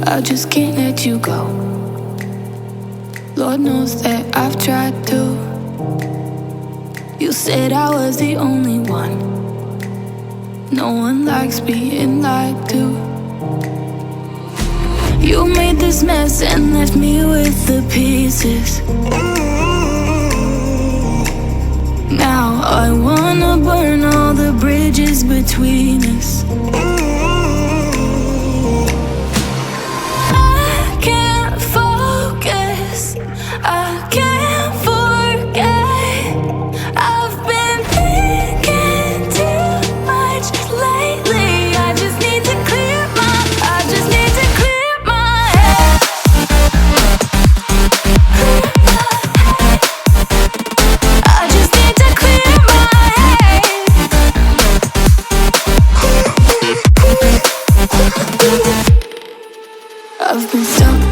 I just can't let you go. Lord knows that I've tried to. You said I was the only one. No one likes being lied to. You made this mess and left me with the pieces. Now I wanna burn all the bridges between us. I can't focus, I can't forget. I've been thinking too much lately. I just need to clear my head. I just need to clear my head. I've been stuck